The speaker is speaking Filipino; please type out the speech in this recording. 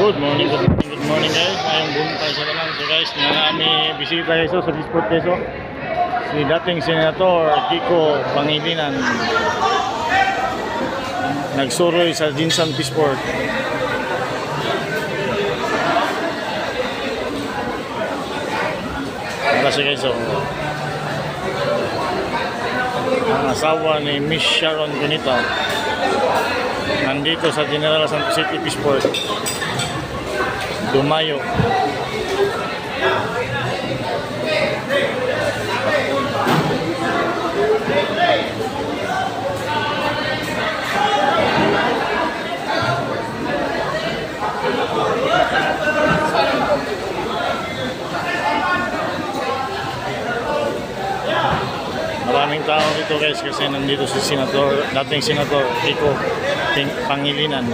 Good morning guys. Ngayong buntay sa lang. So guys, nami bisita guys sa Bisport guys. Si dating Senator Kiko Pangilinan nagsuroy sa Jinsan Bisport. Para siya guys. Ang asawa ni Miss Sharon Gunita nandito sa General Santos City Bisport. Dumayo. Maraming tao dito guys kasi nandito si dating Senator Kiko Pangilinan.